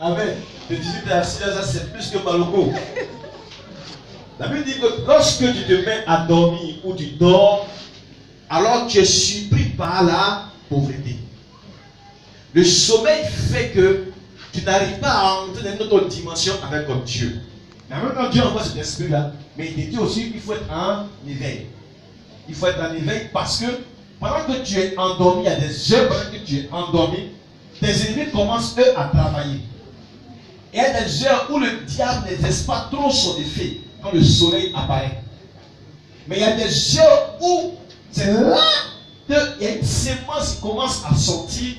Amen. De 18 à 6 ans, c'est plus que Maloko. La Bible dit que lorsque tu te mets à dormir ou tu dors, alors tu es surpris par la pauvreté. Le sommeil fait que tu n'arrives pas à entrer dans une autre dimension avec ton Dieu. Mais maintenant Dieu envoie cet esprit-là, mais il te dit aussi qu'il faut être en éveil. Il faut être en éveil parce que pendant que tu es endormi, il y a des heures pendant que tu es endormi, tes ennemis commencent eux à travailler. Et il y a des heures où le diable n'exerce pas trop son effet quand le soleil apparaît. Mais il y a des heures où c'est là qu'il y a une sémence qui commence à sortir.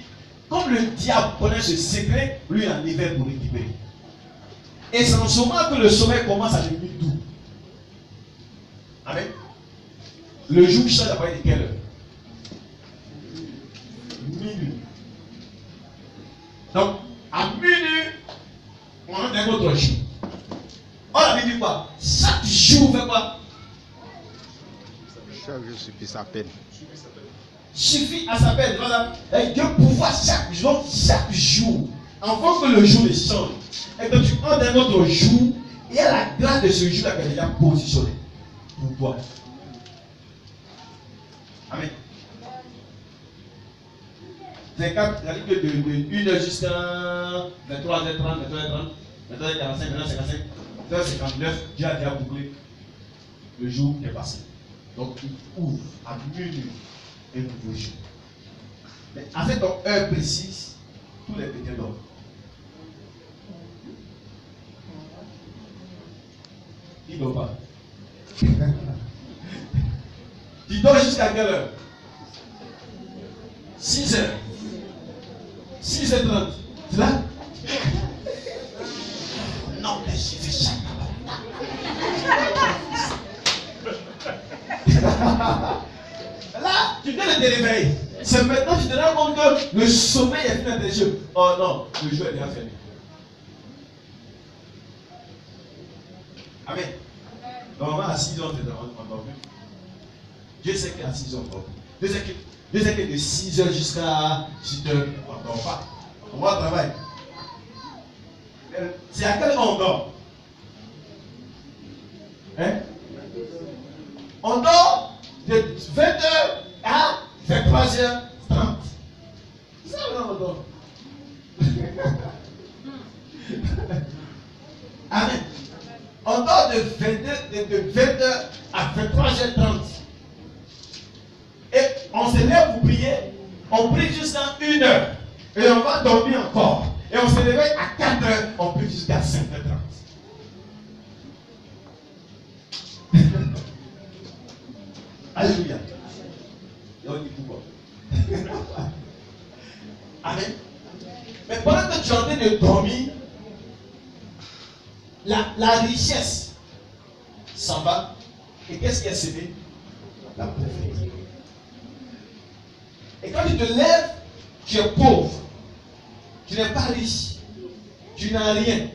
Comme le diable connaît ce secret, lui en éveil pour récupérer. Et c'est en ce moment que le sommeil commence à devenir doux. Amen. Le jour change à partir de quelle heure? Minuit. Donc, à minuit, on a un autre jour. On avait dit quoi? Chaque jour, fait quoi? Chaque jour suffit sa peine. Suffit à sa peine. Voilà. Et Dieu pouvoir chaque jour, avant que le jour ne change. Et que tu prends un autre jour, il y a la grâce de ce jour-là qui est déjà positionnée pour toi. Amen. C'est quand la ligne de 1h jusqu'à 23h30, 23h30, 23h45, 23h55, 23h59, Dieu a déjà bouclé le jour qui est passé. Donc il ouvre à minuit un nouveau jour. Mais à cette heure précise, tous les pétés dorment. Il ne dort pas. Tu dors jusqu'à quelle heure? 6h. 6h30. C'est là? Non, mais j'ai fait ça. Là, tu viens de te réveiller. C'est maintenant que tu te rends compte que le sommeil est plein des yeux. Oh non, le jeu est déjà fermé. Amen. Normalement, à 6 heures, on dort plus. Dieu sait qu'à 6 heures, on dort plus. Dieu sait que de 6 heures jusqu'à 8 heures, on ne dort pas. On va au travail. C'est à quel moment on dort? Hein? On dort de 20h à 23h30. C'est ça on dort. Amen. On dort de 20h à 23h30. Et on se lève pour prier. On prie jusqu'à 1h. Et on va dormir encore. Et on se réveille à 4h. On prie jusqu'à 5h30. Alléluia. Et on dit pourquoi? Amen. Mais pendant que tu es en train de dormir, la richesse s'en va. Et qu'est-ce qui est semé? La pauvreté. Et quand tu te lèves, tu es pauvre. Tu n'es pas riche. Tu n'as rien.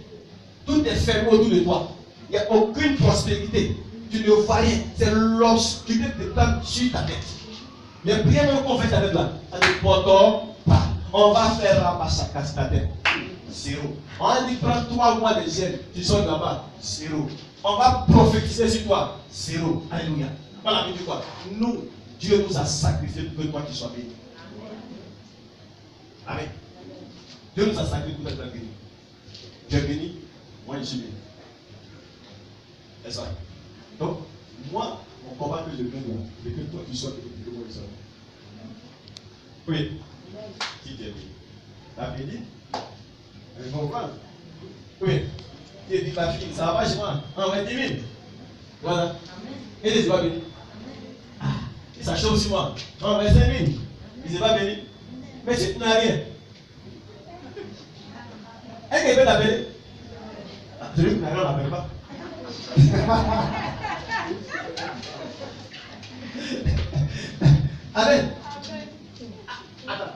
Tout est fermé autour de toi. Il n'y a aucune prospérité. Tu ne vois rien. C'est l'obscurité de plane sur ta tête. Mais rien même qu'on fait avec là. Ça ne porte pas. On va faire ramasser ta tête. Zéro. On a dit prends 3 mois de gel. Tu sors là-bas. Zéro. On va prophétiser sur toi. Zéro. Alléluia. Voilà, mais tu quoi? Nous, Dieu nous a sacrifié pour que toi tu sois béni. Amen. Dieu nous a sacrifié pour être béni. Tu es béni, moi je suis béni. C'est ça. Donc, moi, mon combat que je mène là, c'est que toi tu sois béni, que moi je sois béni. Oui. Qui t'es béni? T'as béni? Elle comprend? Oui. Tu es dit ma fille, ça va pas chez moi. Envoie 10 000. Voilà. Et les pas béni. Ah, et ça chauffe sur moi. Envoie 5 000. Ils ne sont pas bénis. Mais tu n'as rien. Est-ce qu'il peut t'appeler? Celui qui n'a rien, on n'appelle pas. Amen. Attends.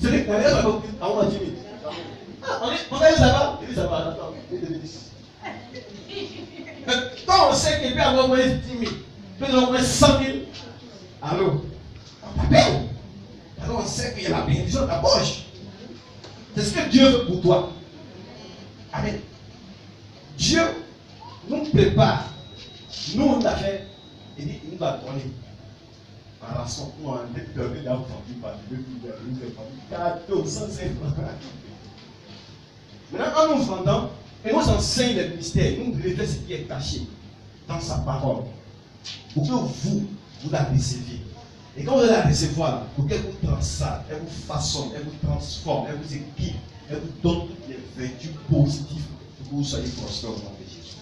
Celui qui n'a rien, on va 10 000. On a dit ça va? Il dit ça va. Attends. Quand on sait qu'il peut avoir au moins 10 000, il peut avoir au moins 100 000. Allô? On t'appelle. Alors on sait qu'il y a la bénédiction de ta poche. C'est ce que Dieu veut pour toi. Amen. Dieu nous prépare. Nous, on a fait. Il dit, il nous va donner. En rançon, nous, on a permis d'avoir vendu par Dieu. Il nous a vendu 1450. Maintenant, en nous vendant, et nous enseigne le mystère, nous révélons ce qui est caché dans sa parole. Pour que vous la receviez. Et quand vous allez la recevoir, pour qu'elle vous transcende, elle vous façonne, elle vous transforme, elle vous équipe, elle vous donne toutes les vertus positives pour que vous soyez prospères au nom de Jésus.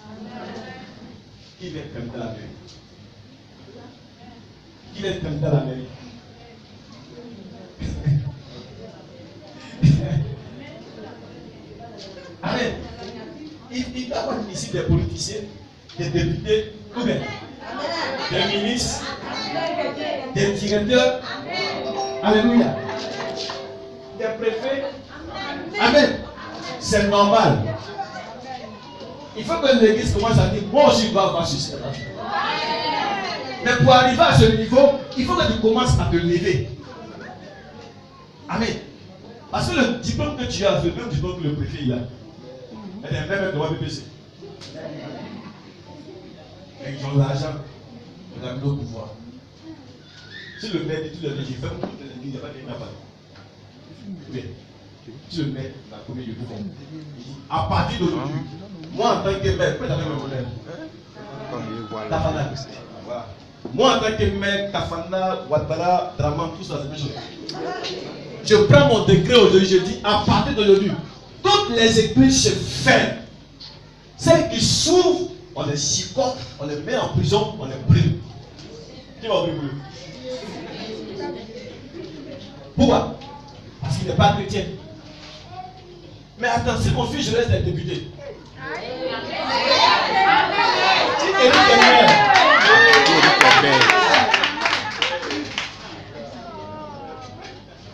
Qui va être dans la mairie? Qui va être dans la mairie? Amen. Il va y avoir ici des politiciens, des députés, ou bien des ministres, des directeurs. Alléluia. Des préfets. Amen. C'est normal. Il faut que l'église commence à dire, moi aussi je dois avoir ceci. Mais pour arriver à ce niveau, il faut que tu commences à te lever. Amen. Parce que le diplôme que tu as, c'est le même diplôme que le préfet il a. Elle est même droit BPC. Et ils ont l'argent, ils ont le pouvoir. Si le maire dit tout le temps, j'ai fait pour toute l'église, il n'y a pas de n'a pas. Oui. Si le maire, la première, je vous fais. À partir d'aujourd'hui, moi en tant que maire, pourquoi j'avais mon modèle? Tafana. Voilà. Moi en tant que maire, Tafana, Ouattara, Draman, tout ça, c'est la même chose. Je prends mon décret aujourd'hui, je dis à partir d'aujourd'hui, toutes les églises se ferment. Celles qui s'ouvrent, on les chicote, on les met en prison, on les brûle. Qui va brûler? Pourquoi? Parce qu'il n'est pas chrétien. Mais attends, si mon fils, je laisse être député. Si Éric est maire.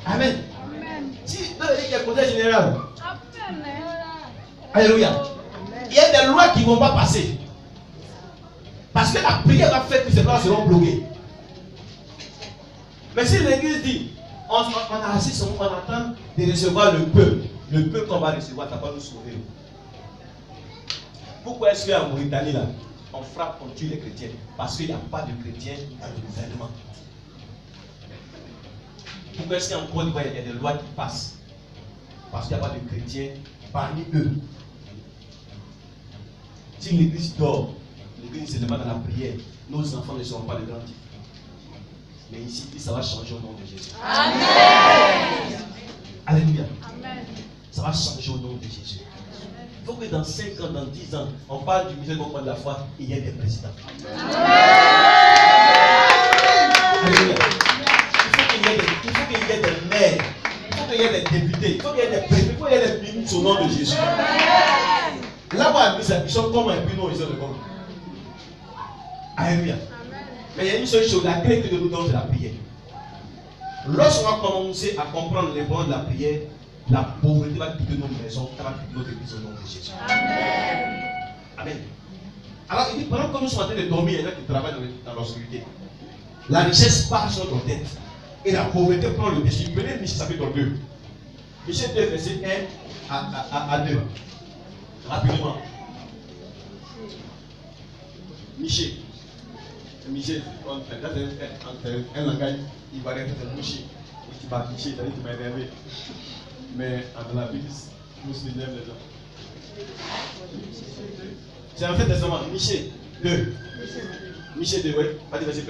Amen. Si Éric est conseiller général. Alléluia. Il y a des lois qui ne vont pas passer. Parce que la prière va faire que ces lois seront bloquées. Mais si l'église dit, on a assis, on attend de recevoir le peuple qu'on va recevoir, ça va nous sauver. Pourquoi est-ce qu'en Mauritanie, là, on frappe, on tue les chrétiens? Parce qu'il n'y a pas de chrétiens dans le gouvernement. Pourquoi est-ce qu'en Côte d'Ivoire, il y a des lois qui passent? Parce qu'il n'y a pas de chrétiens parmi eux. Si l'église dort, l'église se demande dans la prière, nos enfants ne seront pas de grands types. Mais ici, ça va changer au nom de Jésus. Amen. Alléluia. Amen. Ça va changer au nom de Jésus. Il faut que dans 5 ans, dans 10 ans, on parle du ministère de la foi et il y ait des présidents. Amen. Alléluia. Il faut qu'il y ait des maires, il faut qu'il y ait des députés, il faut qu'il y ait des préfets, il faut qu'il y ait des ministres au nom de Jésus. Amen. Là-bas, ils sont comme un pino, ils sont de bon. Alléluia. Mais il y a une seule chose, la clé que nous donne, c'est la prière. Lorsqu'on va commencer à comprendre les bons de la prière, la pauvreté va quitter nos maisons, elle va quitter notre église au nom de Jésus. Amen. Amen. Alors il dit, pendant que nous sommes en train de dormir, il y en a qui travaillent dans l'obscurité. La richesse part sur notre tête. Et la pauvreté prend le dessus. Prenez Michée chapitre 2. Michée 2, verset 1 à 2. Rapidement. Michée. Michée, un langage ivoirien, c'est Michée. Tu vas Michée, tu m'as énervé. Mais en la Bible, nous sommes les gens. C'est en fait testament. Michée 2. Michée 2, oui. Pas de verset 1.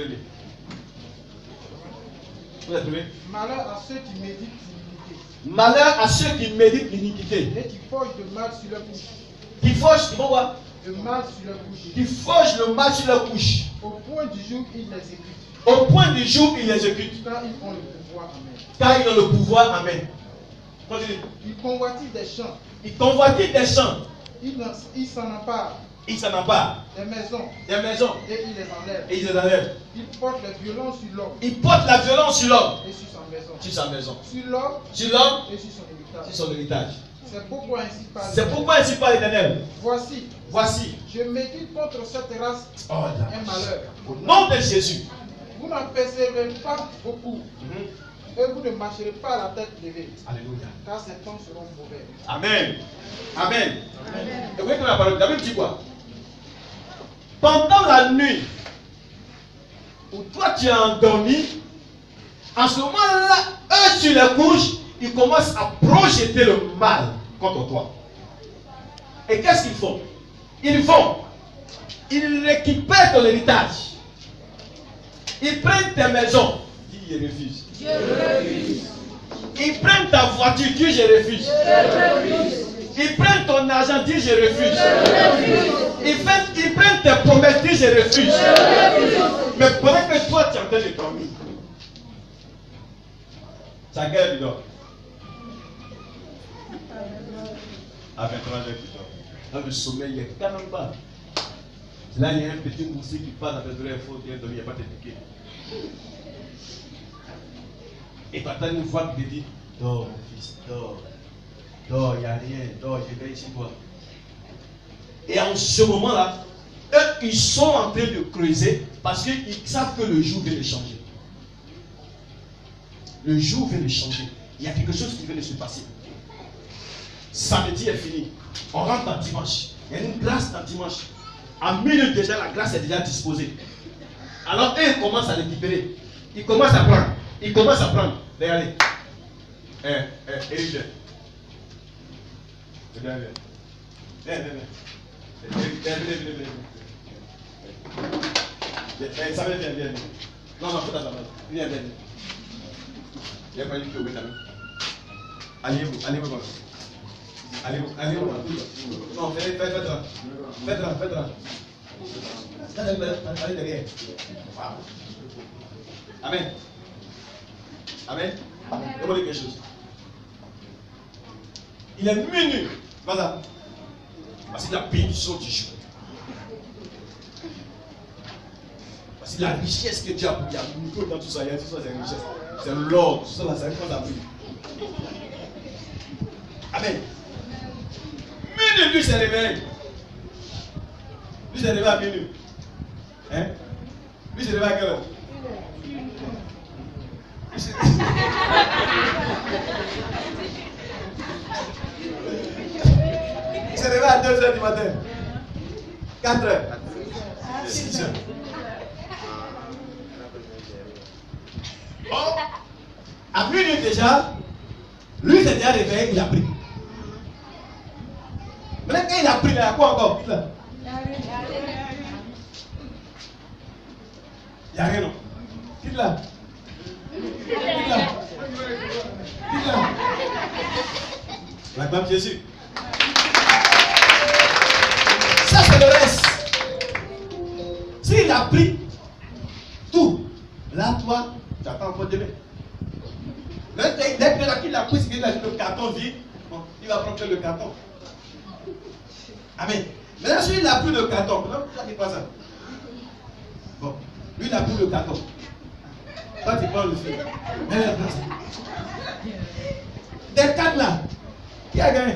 Vous avez trouvé? Malheur à ceux qui méditent l'iniquité. Malheur à ceux qui méditent l'iniquité. Et qui forgent le mal sur leur bouche. Qui forgent, ils vont voir. Le mal sur leur bouche. Qui forgent le mal sur leur bouche. Au point du jour, ils l'exécutent. Au point du jour, ils l'exécutent. Car ils ont le pouvoir. Amen. Car ils ont le pouvoir. Amen. Continue. Ils convoitisent des champs. Ils convoitisent des champs. Ils s'en emparent. Ils s'en emparent. Des maisons. Des maisons. Et ils les enlèvent. Et ils les enlèvent. Ils portent la violence sur l'homme. Ils portent la violence sur l'homme. Et sur sa maison. Sur sa maison. Sur l'homme. Sur l'homme. Et sur son héritage. Sur son héritage. C'est pourquoi ainsi parle. C'est pourquoi ainsi parle l'Éternel. Voici. Je médite contre cette race un malheur. Au nom de Jésus. Vous n'en persévérez pas beaucoup. Et vous ne marcherez pas à la tête levée. Alléluia. Car ces temps seront mauvais. Amen. Amen. Amen. Et vous voyez que la parole, la Bible dit quoi? Pendant la nuit, où toi tu es endormi, en ce moment-là, eux sur les couches, ils commencent à projeter le mal contre toi. Et qu'est-ce qu'ils font? Ils récupèrent ton héritage. Ils prennent tes maisons. Dis, je refuse. Je refuse. Ils prennent ta voiture. Dis, je refuse. Je refuse. Ils prennent ton argent. Dis, je refuse. Je refuse. Ils prennent tes promesses. Dis, je refuse. Je refuse. Mais pendant que toi, tu es en train de dormir, ça gueule, dis donc. À 23 heures, tu dors. Dans le sommeil, il est quand même pas. Là, il y a un petit moustique qui passe à 23 heures, il faut bien dormir, il n'y a pas de piquer. Et quand tu as une voix qui te dit, dors mon fils, dors. Dors, il n'y a rien, dors, je vais ici toi. Et en ce moment-là, eux, ils sont en train de creuser parce qu'ils savent que le jour vient de changer. Le jour vient de changer. Il y a quelque chose qui vient de se passer. Samedi est fini. On rentre dans dimanche. Il y a une grâce dans dimanche. En minute déjà, la grâce est déjà disposée. Alors eux, ils commencent à récupérer. Ils commencent à prendre. Ils commencent à prendre. Regardez. Éric, viens. Viens. Ça va, viens. Non, faut t'attendre. Viens. Il n'y a pas eu de problème. Allez-vous. Non, faites-la. Allez derrière. Amen. Demandez quelque chose. Il est minuit. Voilà. Voici la bénédiction du jour. Voici la richesse que Dieu a pour lui. Il y a dans tout ça. Il y a tout ça, c'est une richesse. C'est l'or. Tout ça, là, c'est un appui. Amen. Minuit, lui s'est réveillé. Lui s'est réveillé à minuit. Hein? Lui s'est réveillé à quelle heure? Il s'est réveillé à 2 h du matin. 4 h. 6 h. Oh, à minuit déjà, lui s'est déjà réveillé, il a pris. Maintenant, quand il a pris, il a quoi encore? Il n'y a rien, non? Quitte là. La gloire de Jésus. Ça, c'est le reste. S'il a pris tout, là, toi, tu attends encore demain. Dès qu'il a pris, il a dit le carton vide, bon, il va prendre le carton. Amen. Maintenant, s'il n'a plus le carton, maintenant, tu dis pas ça. Bon, lui, il n'a plus le carton. Toi, tu prends le fil. Des 4 là, qui a gagné?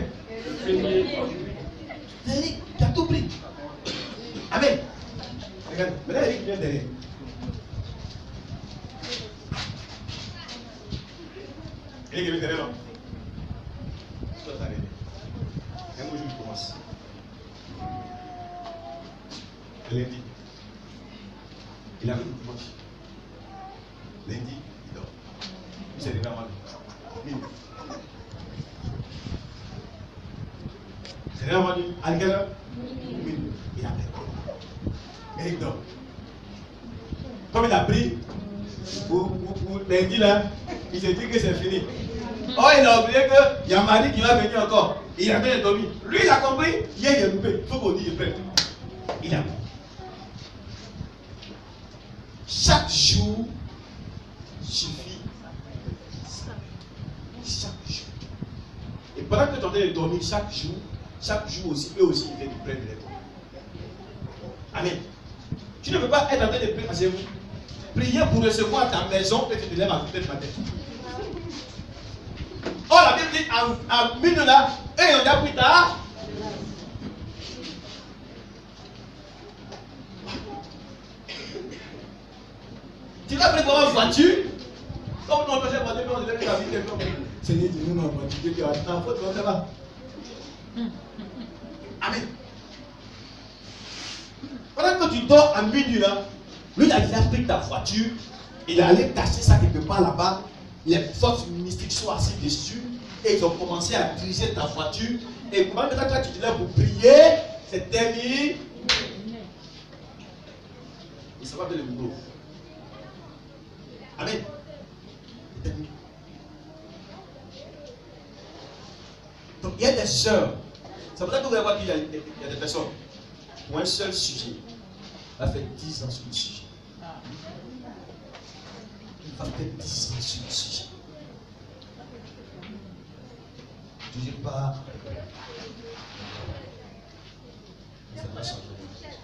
Eric, tu as tout pris. Amen. Regarde, maintenant, Eric vient derrière. Eric vient derrière, non? Tu dois t'arrêter. Un beau jour, il commence. Lundi, il a vu le dimanche. Lundi, il dort. Il s'est réveillé à minuit. C'est réveillé à quelle heure? Minuit. Il a pris. Et il dort. Comme il a pris, pour lundi là, il s'est dit que c'est fini. Oh, il a oublié qu'il y a Marie qui va venir encore. Il a bien dormi. Lui, il a compris. Hier, il a loupé. Il faut qu'on dise, il est prêt. Il a pris. Chaque jour suffit. Chaque jour. Et pendant que tu es en train de dormir, chaque jour aussi, eux aussi, ils viennent de prendre les tombes. Amen. Tu ne peux pas être en train de prier parce que vous priez pour recevoir ta maison et tu te lèves à côté de ma tête. Oh, la Bible dit à minuit là, et on a pris tard. Tu vas prendre une voiture. Comme nous, on peut faire voiture, on lève la vie de l'homme. Seigneur, dis-nous, non, tu dis, attends, faut te faire là. Amen. Pendant que tu dors à minuit, là, lui, il a déjà pris ta voiture, il est allé cacher ça quelque part là-bas. Les forces mystiques sont assises dessus et ils ont commencé à diriger ta voiture. Et quand tu te lèves pour prier, c'est terminé. Et ça va faire le boulot. Amen. C'est terminé. Donc il y a des sœurs. C'est pour ça que vous allez voir qu'il y a des personnes pour un seul sujet. Elle fait 10 ans sur le sujet. Il va faire 10 ans sur le sujet. Toujours pas. Ça va changer au nom de Jésus.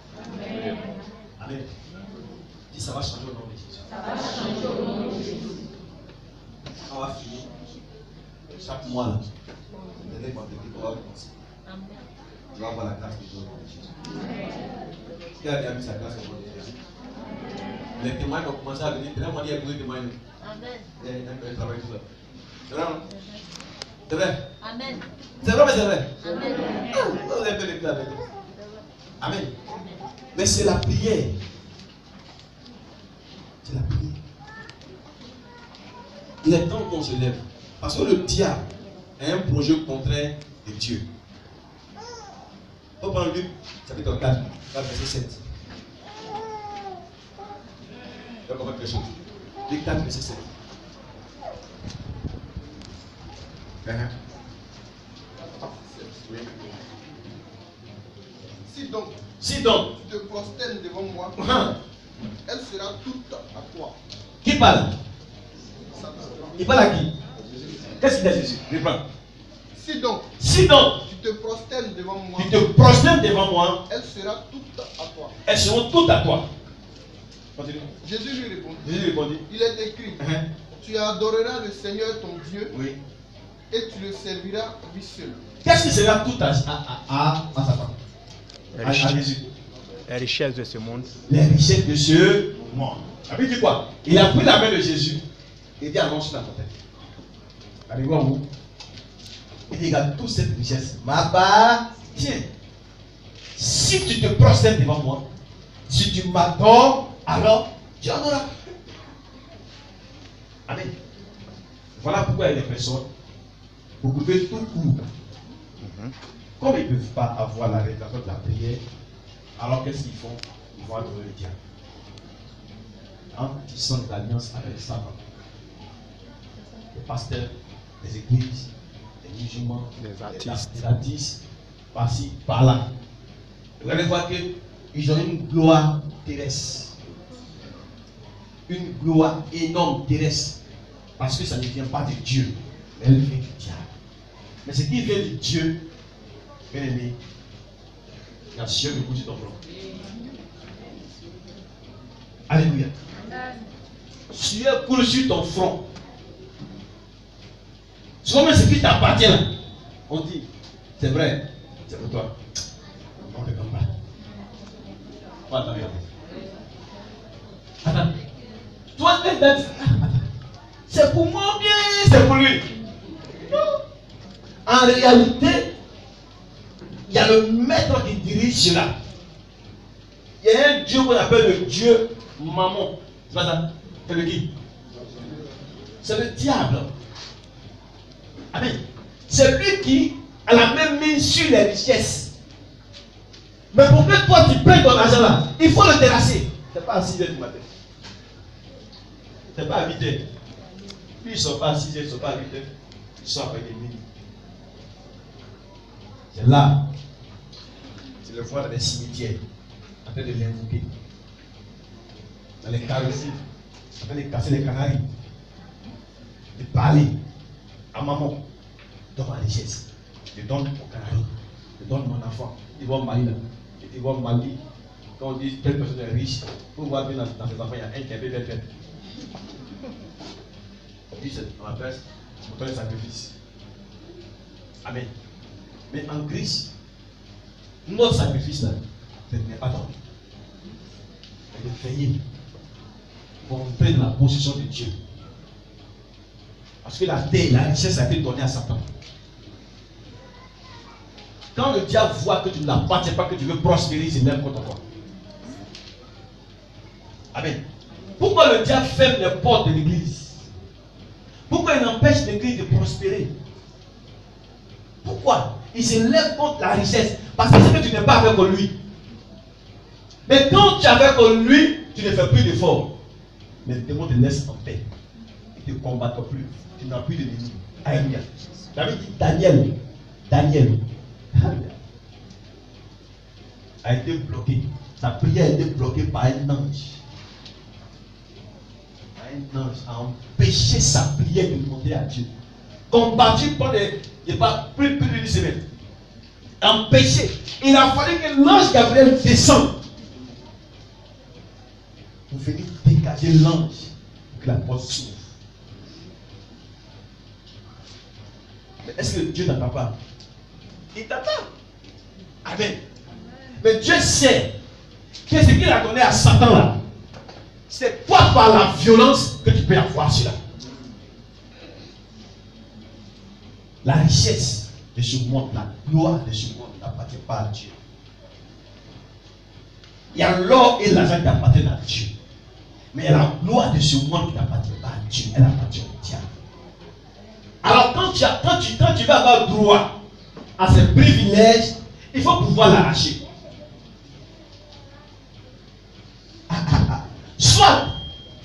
Amen. Dis ça va changer au nom de Jésus. Ça va changer au nom de Jésus. On va finir. Chaque mois là. On va commencer. Tu vas avoir la grâce de Dieu au nom de Jésus. Qui a déjà mis sa grâce au nom de Jésus? Les témoins vont commencer à venir. Très moi, il y a besoin de témoigner. Amen. Il travaille tout ça. C'est vrai, non? C'est vrai? Amen. C'est vrai, mais c'est vrai? Amen. Vous avez fait l'éclat avec nous. Amen. Mais c'est la prière. C'est la prière. Il est temps qu'on se lève. Parce que le diable a un projet contraire de Dieu. On prend Luc, chapitre 4, verset 7. Je vais comprendre quelque chose. Luc 4, verset 7. Oui. Si donc tu te prosternes devant moi, elle sera toute à toi. Qui parle? Il parle à qui? Qu'est-ce qu'il a Jésus? Reprends. Si donc tu te prosternes devant moi, elle sera toute à toi. Elles seront toutes à toi. Continue. Jésus lui répondit. Il est écrit, tu adoreras le Seigneur ton Dieu, oui, et tu le serviras lui seul. Qu'est-ce qui sera tout à sa femme? À Jésus. Les richesses de ce monde. Les richesses de ce monde. Ça veut dire quoi? Il a pris la main de Jésus et dit annonce la montagne. Arrivez où? Il dit regarde toute cette richesse m'appartient. Si tu te prosternes devant moi, si tu m'adores, alors tu en auras. Amen. Voilà pourquoi il y a des personnes pour couper tout court. Comme ils ne peuvent pas avoir la révélation de la prière, alors qu'est-ce qu'ils font? Ils vont adorer le diable. En tissant des alliances avec Satan. Les pasteurs, les églises, les musulmans, les artistes, par-ci, par-là. Vous allez voir qu'ils ont une gloire terrestre. Une gloire énorme terrestre. Parce que ça ne vient pas de Dieu, mais elle vient du diable. Mais ce qui vient de Dieu, bien aimé, il y a Dieu qui couche ton front. Alléluia. Dieu coule sur ton front. Souvent, même ce qui t'appartient là, on dit, c'est vrai, c'est pour toi. On ne regarde pas. On va t'arriver. Attends. Toi, c'est pour moi bien, c'est pour lui. En réalité, il y a le maître qui dirige cela. Il y a un Dieu qu'on appelle le Dieu Mammon. C'est pas ça? C'est le qui? C'est le diable. Amen. C'est lui qui a la même main sur les richesses. Mais pour que toi tu prennes ton argent là, il faut le terrasser. C'est pas à 6 h du matin. C'est pas à 8 h. Puis ils ne sont pas à 6 h, ils ne sont pas à 8 h. Ils sont après des minutes. C'est là. C'est le voir dans les cimetières. En train de l'invoquer. Dans les carrefours. En train de casser les canaries. De parler à maman. Donne ma richesse. Je donne mon canari. Je donne mon enfant. Il va au Mali là. Il va au Mali. Quand on dit telle personne est riche, pour voir bien dans ses enfants, il y a un qui a fait belle fête. On dit c'est on appelle mon temps de sacrifice. Amen. Mais en Christ, notre sacrifice là, ce n'est pas dormir. Mais de veiller pour entrer dans la possession de Dieu. Parce que la terre, la richesse a été donnée à Satan. Quand le diable voit que tu n'appartiens pas, que tu veux prospérer, il se lève contre toi. Amen. Pourquoi le diable ferme les portes de l'église? Pourquoi il empêche l'église de prospérer? Pourquoi? Il se lève contre la richesse. Parce que c'est que tu n'es pas avec lui. Mais quand tu es avec lui, tu ne fais plus d'efforts. Mais le démon te laisse en paix. Il ne te combat plus. Tu n'as plus d'ennemis. Alléluia. David dit Daniel a été bloqué. Sa prière a été bloquée par un ange. Un ange a empêché sa prière de demander à Dieu. Combattu pendant plus d'une semaine. Empêché. Il a fallu que l'ange Gabriel descende pour venir dégager l'ange pour que la porte s'ouvre. Mais est-ce que Dieu n'attend pas? Il t'attend. Amen. Mais Dieu sait que ce qu'il a donné à Satan là, c'est pas par la violence que tu peux avoir cela. La richesse de ce monde, la gloire de ce monde n'appartient pas à Dieu. Il y a l'or et l'argent qui appartiennent à Dieu. Mais la gloire de ce monde qui n'appartient pas à Dieu, elle appartient au diable. Alors quand tu vas avoir droit à ces privilèges, il faut pouvoir l'arracher. Soit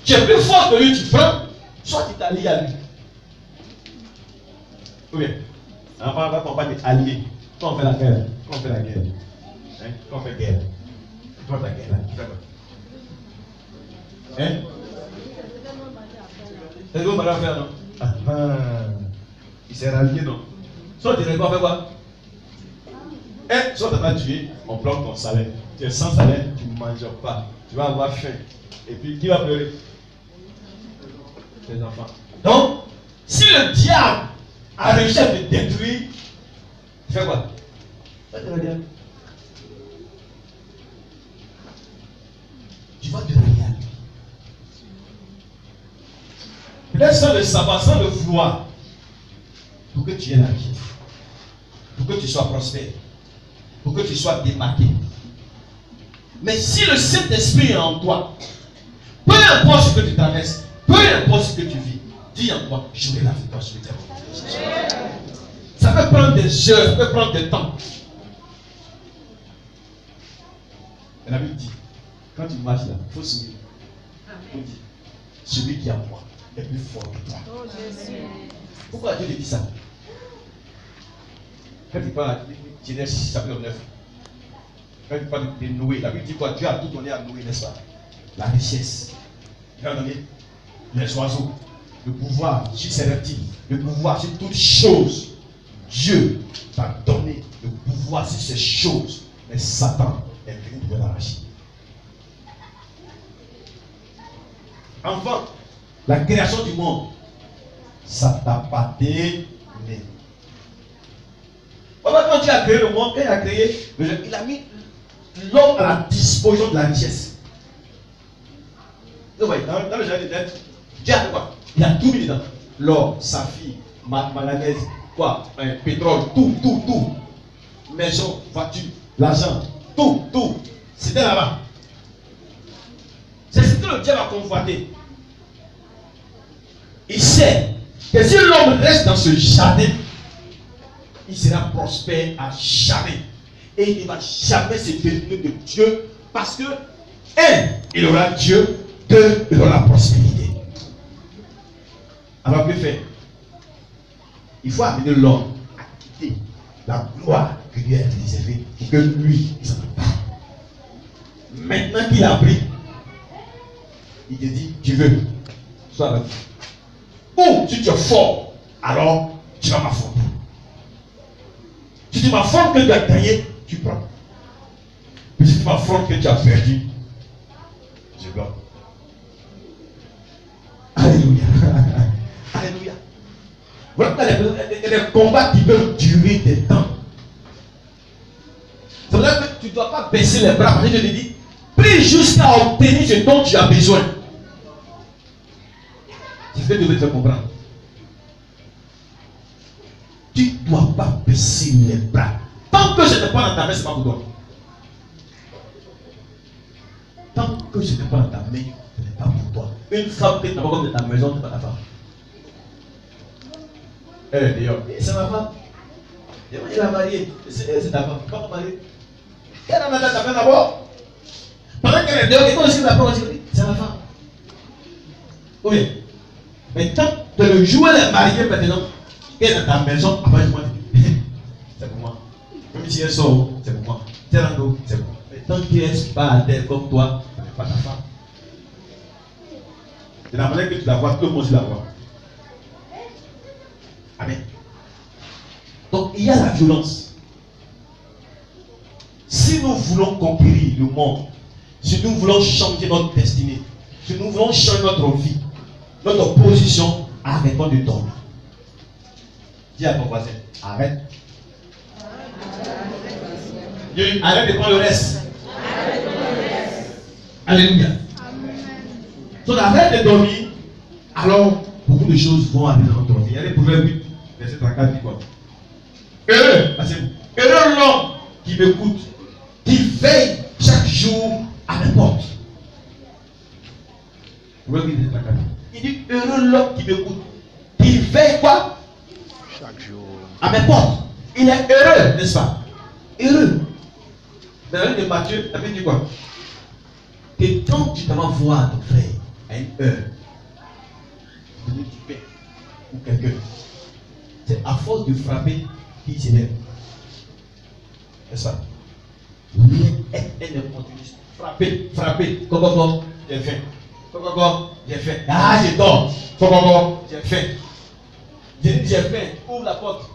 tu es plus fort que lui, tu prends, soit tu t'allies à lui. Oui. On va combattre des alliés. Quand on fait la guerre, Quand on fait guerre, tu vois ta guerre là, tu fais quoi? C'est ce qu'on va faire, non? Il s'est rallié, non? Soit tu réponds, faire quoi? Soit tu vas tuer, on bloque ton salaire. Tu es sans salaire, tu ne manges pas. Tu vas avoir faim. Et puis, qui va pleurer? Tes enfants. Donc, si le diable a réussi à te détruire, tu fais quoi? Tu vas te rallier à lui. Peut-être sans le savoir, sans le vouloir, pour que tu aies la vie, pour que tu sois prospère, pour que tu sois démarqué. Mais si le Saint-Esprit est en toi, peu importe ce que tu traverses, peu importe ce que tu vis, dis en toi, j'aurai la victoire sur le diable. Ça peut prendre des heures, ça peut prendre des temps. Et la Bible dit, quand tu marches là, il faut sourire. Il dit, celui qui est en moi est plus fort que toi. Pourquoi Dieu dit ça? Quand il parle de Genèse chapitre 9, quand il parle de Noé, la Bible dit quoi? Dieu a tout donné à Noé, n'est-ce pas? La richesse. Il a donné les oiseaux, le pouvoir sur ces reptiles, le pouvoir sur toutes choses. Dieu t'a donné le pouvoir sur ces choses. Mais Satan est venu pour l'arracher. Enfin, la création du monde, ça t'appartenait. Quand Dieu a créé le monde, quand il a créé, il a mis l'homme à la disposition de la richesse. Dans le jardin d'Éden, Dieu a fait quoi? Il a tout mis dedans. L'or, saphir, manganèse, quoi? Pétrole, tout. Maison, voiture, l'argent, tout. C'était là-bas. C'est ce que le diable a convoité. Il sait que si l'homme reste dans ce jardin, il sera prospère à jamais. Et il ne va jamais se détourner de Dieu parce que, il aura Dieu, 2, il aura la prospérité. Alors, que faire? Il faut amener l'homme à quitter la gloire que lui a réservée pour que lui, il s'en va. Maintenant qu'il a pris, il te dit, tu veux, sois avec moi. Ou si tu es fort, alors tu vas m'affronter. Si tu m'affrontes que tu as gagné, tu prends. Mais si tu m'affrontes que tu as perdu, je bloque. Alléluia. Alléluia. Voilà les combats qui peuvent durer des temps. C'est vrai que tu ne dois pas baisser les bras. Parce que je te dis, prie jusqu'à obtenir ce dont tu as besoin. C'est ce que je devais te faire comprendre. Tu ne dois pas baisser les bras. Tant que je n'ai pas dans ta main, ce n'est pas pour toi. Tant que je n'ai pas dans ta main, ce n'est pas pour toi. Une femme que tu n'as pas comme de ta maison, ce n'est pas ta femme. Elle est dehors. C'est ma femme. Elle a marié. C'est ta femme. Pas mariée. Elle a marié ta femme d'abord. Pendant qu'elle est dehors, et toi aussi, c'est ma femme. Oui. Mais tant que le jour elle est mariée maintenant, elle est dans ta maison, après je dis, c'est pour moi. Même si elle sort, c'est pour moi. Si elle rentre, c'est pour moi. Mais tant qu'elle n'est pas à terre comme toi, ce n'est pas ta femme. C'est la manière que tu la vois, tout le monde la voit. Amen. Donc il y a la violence. Si nous voulons conquérir le monde, si nous voulons changer notre destinée, si nous voulons changer notre vie, notre position, arrêtons de dormir. Dis à ton voisin, arrête. Arrête de prendre le reste. Alléluia. Donc arrête de dormir, alors beaucoup de choses vont arriver dans notre vie. Il y a des Proverbes 8, verset 34, dit quoi? Heureux, heureux l'homme qui m'écoute, qui veille chaque jour à mes portes. Il dit heureux l'homme qui m'écoute, qui veille quoi? Chaque jour. À mes portes. Il est heureux, n'est-ce pas? Heureux. Dans la Bible de Matthieu, la Bible dit quoi? Que quand tu t'en vas voir ton frère à une heure, donner du pain ou quelqu'un, c'est à force de frapper qu'il s'élève. N'est-ce pas? Elle ne continue. Frapper, frapper. Comment j'ai faim. Comment j'ai faim. Ah, j'ai tort. Comment j'ai faim. J'ai faim. Ouvre la porte.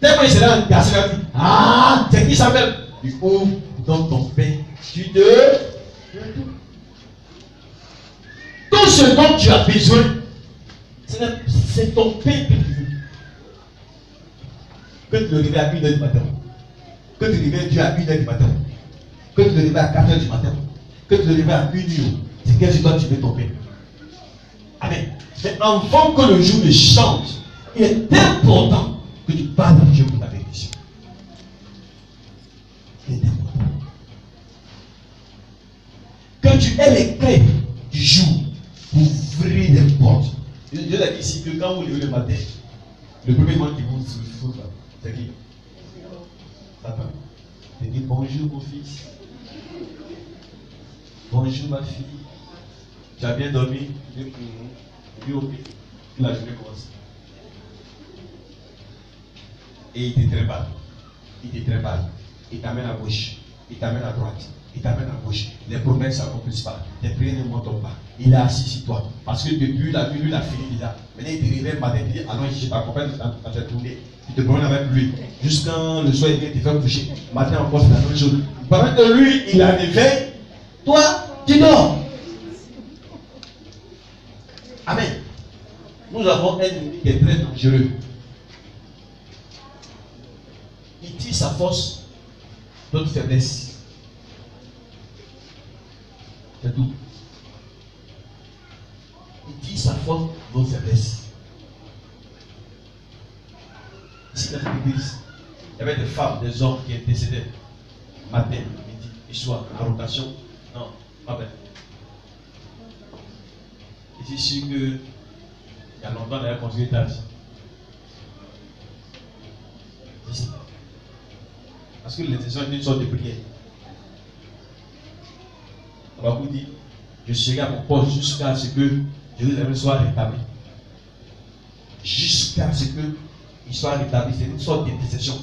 Tellement il s'est là, cassé la vie. Ah, c'est qui ça même? Tu ouvres, donne ton pain. Tu te. Tout ce dont tu as besoin, c'est ton pain que tu veux. Que tu le réveilles à 1h du matin. Que tu réveilles Dieu à 1h du matin. Que tu le réveilles à 4h du matin. Que tu le réveilles à 1h. C'est quel jour tu veux ton pain. Amen. Mais avant que le jour ne change, il est important que tu parles à Dieu pour ta bénédiction. Il est important. Que tu aies les clés du jour pour ouvrir les portes. Dieu l'a dit ici que quand vous levez le matin, le premier monde qui vous souffre, c'est qui? Satan. Il dit bonjour mon fils. Bonjour ma fille. Tu as bien dormi? Il dit ok. La journée commence. Et il te trimballe. Il te trimballe. Il t'amène à gauche. Il t'amène à droite. Il t'amène à gauche. Les promesses ne s'accomplissent pas. Les prières ne montent pas. Il est assis sur toi. Parce que depuis la nuit, il a fini déjà. Maintenant, il te réveille le matin. Il dit allons, je t'accompagne dans ta tournée. Tu te promènes avec lui. Jusqu'à le soir, il vient te faire coucher. Matin encore, c'est la même chose. Pendant que lui, il a réveil, toi, tu dors. Amen. Nous avons un ennemi qui est très dangereux. Il tire sa force, notre faiblesse. C'est tout. Il tire sa force, notre faiblesse. Ici, dans l'église, il y avait des femmes, des hommes qui étaient décédés matin, midi et soir, en rotation. Non, pas bien. Et c'est sûr que il y a longtemps, on avait construit l'étage. Parce que l'intention est une sorte de prière. On va vous dire, je serai à mon poste jusqu'à ce que Jérusalem soit rétabli. Jusqu'à ce qu'il soit rétabli. C'est une sorte d'intercession.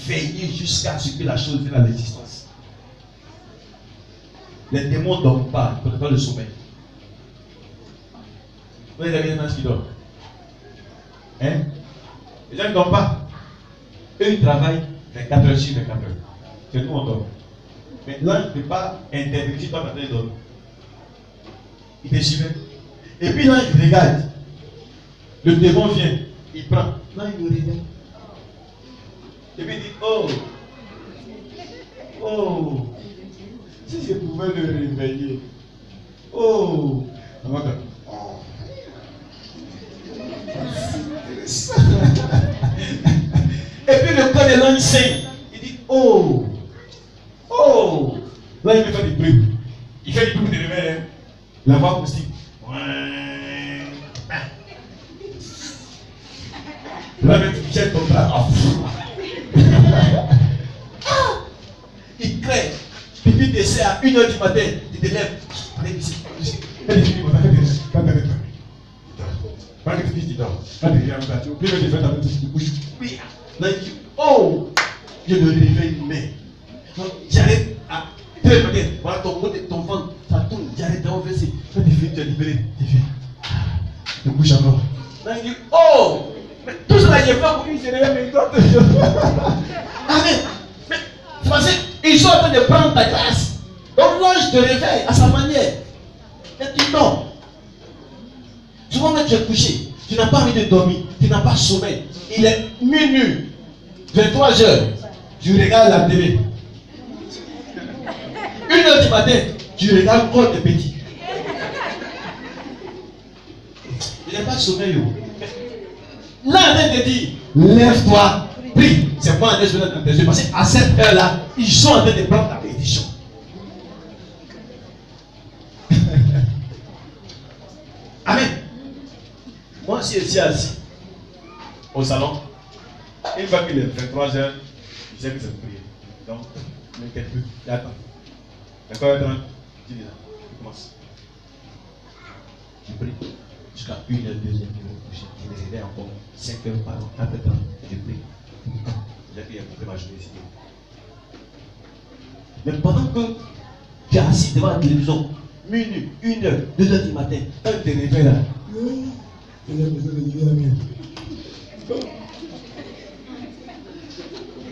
Veillez jusqu'à ce que la chose vienne à l'existence. Les démons ne dorment pas, ils ne pas le sommeil. Vous avez des gens qui dorment. Hein? Les gens ne dorment pas. Eux, ils travaillent 24 heures sur 24 heures. C'est nous, on dort. Mais l'ange ne peut pas intervenir si toi, maintenant, il dort. Il te suivait. Et puis l'ange regarde. Le démon vient. Il prend. L'ange le regarde. Et puis il dit, oh, oh, si je pouvais le réveiller. Oh, et puis le corps de l'ange saigne. Il dit, Là, il veut faire du bruit. Il fait du bruit de réveil. Hein. La voix acoustique. Là, même tu jettes ton bras. Il crée. Pipi t'essaie à 1h du matin. Tu te lèves. Allez, ici. Pas que tu dors. Pas de rien, tu peux me faire ta petite bouche. Oui. Là, il dit, oh, je me réveille, mais j'arrête à 2h du matin. Voilà ton ventre, ça tourne. J'arrête à enverser. Quand tu fais, tu es libéré. Tu fais. Tu bouges encore. Là, il dit, oh, mais tout ça, j'ai fait pour qu'il se réveille, mais il doit toujours. Amen. Mais, c'est parce qu'ils sont en train de prendre ta classe. Donc, l'ange te réveille à sa manière. Et tu dors. Souvent, quand tu es couché, tu n'as pas envie de dormir, tu n'as pas sommeil. Il est minuit, 23h, tu regardes la télé. 1h du matin, tu regardes encore tes petits. Il n'est pas sommeil. Là, on te dit, lève-toi, prie. C'est moi, je vais dans tes yeux. Parce qu'à cette heure-là, ils sont en train de prendre ta bénédiction. Amen. Moi, si je suis assis au salon, une fois qu'il est 23h, je sais que c'est prier. Donc, ne m'inquiète plus, j'attends. D'accord, tu dis là, tu commences. Je prie jusqu'à 1h, 2h, je me couche. Je me réveille encore 5h par an, 4h, je prie. J'ai pu écouter ma journée ici. Mais pendant que tu es assis devant la télévision, minuit, 1h, 2h du matin, quand tu te réveilles là,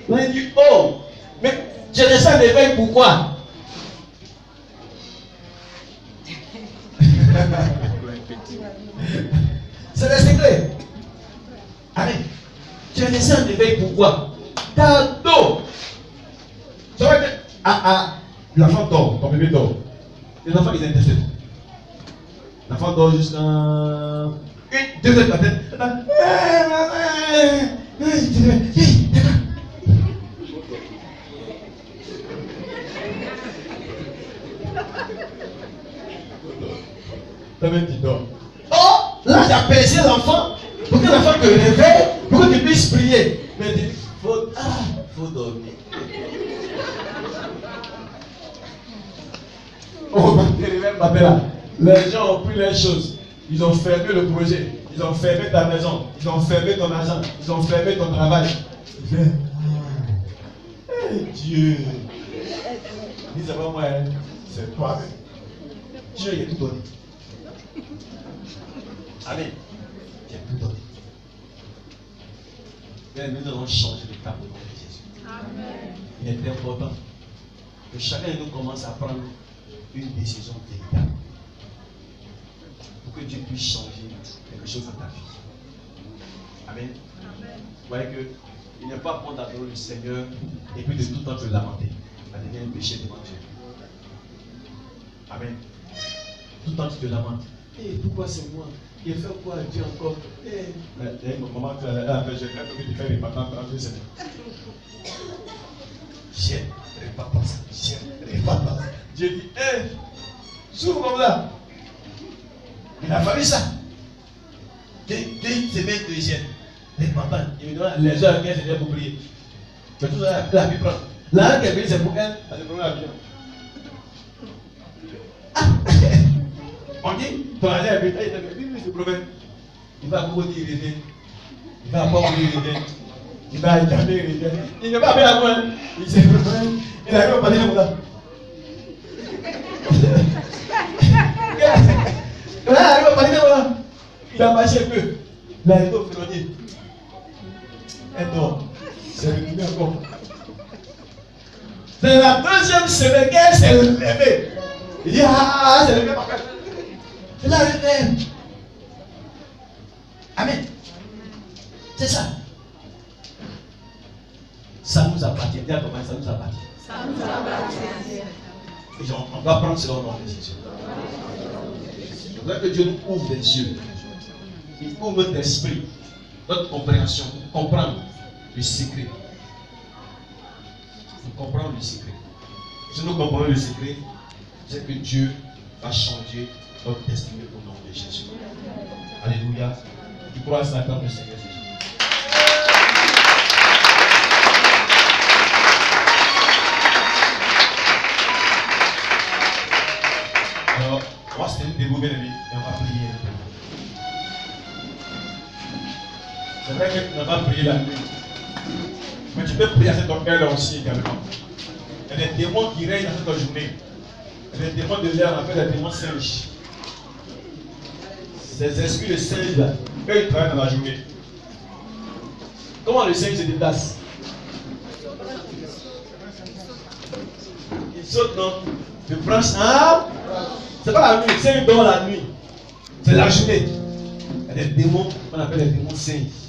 là, il dit, oh, mais je descends l'éveil, pourquoi? C'est le secret. Amen. Je descends l'éveil, pourquoi? Tantôt. Ça va être. L'enfant dort, ton bébé dort. Les enfants, ils intercèdent. L'enfant dort jusqu'à 1, 2 heures de matin. Toi-même, tu dors. Oh, là, j'ai apaisé l'enfant pour que l'enfant te réveille, pour que tu puisses prier. Mais il faut dormir. Oh, les gens ont pris les choses. Ils ont fermé le projet. Ils ont fermé ta maison. Ils ont fermé ton argent. Ils ont fermé ton travail. Dieu. Dis c'est pas moi, c'est toi. Dieu, il a tout donné. Amen. Il a tout donné. Mais nous devons changer le cap de notre Jésus. Amen. Il est important que chacun de nous commence à prendre une décision véritable pour que Dieu puisse changer quelque chose dans ta vie. Amen. Vous voyez qu'il n'est pas bon d'adorer le Seigneur et puis de tout le temps te lamenter. Ça devient un péché devant Dieu. Amen. Tout le temps tu te lamentes. Pourquoi c'est moi? Il fait quoi Dieu encore? Il y a un moment que j'ai fait faire les patins dans 2 semaines. J'aimerais pas ça. J'aimerais pas ça. Dieu dit, s'ouvre comme ça. Il a fallu ça. 2 semaines de hygiène. Les patins. Il me demande les heures qu'elle s'était pour prier. Mais tout ça, elle a pu prendre. Là, qu'elle veut, c'est pour elle. Elle se prend la vie. On dit, ton argent est pété, il se promène. Il va beaucoup dire revient. Il va pas oublier revient. Il va jamais revient. Il ne va pas à moi. Il se promène. Il arrive à parler comme ça. Il arrive à parler comme ça. Il a marché un peu. Il arrive au ferronnier. Elle dort. C'est retourné encore. C'est la 2e semaine qu'elle s'est levée. Il dit, c'est levé par cœur. C'est la réveille. Amen. C'est ça. Ça nous appartient. Dis à ton mari, ça nous appartient. Ça nous appartient. Et on va prendre cela au nom de Jésus. Je voudrais que Dieu nous ouvre les yeux. Il ouvre notre esprit, notre compréhension, pour comprendre le secret. Pour comprendre le secret. Si nous comprenons le secret, c'est que Dieu va changer notre destinée au nom de Jésus. Alléluia. Tu crois à ça quand le Seigneur Jésus. Alors, on va se tenir debout, bien aimé, et on va prier un peu. C'est vrai que tu n'as pas prié la nuit. Mais tu peux prier à cette heure aussi également. Il y a des démons qui règnent dans cette journée. Il y a des démons de l'air, on appelle les démons singes. Ces esprits de singes là, eux ils travaillent dans la journée. Comment le singe se déplace? Il saute non? De branche à... C'est pas la nuit, le singe dort la nuit. C'est la journée. Il y a des démons qu'on appelle les démons singes.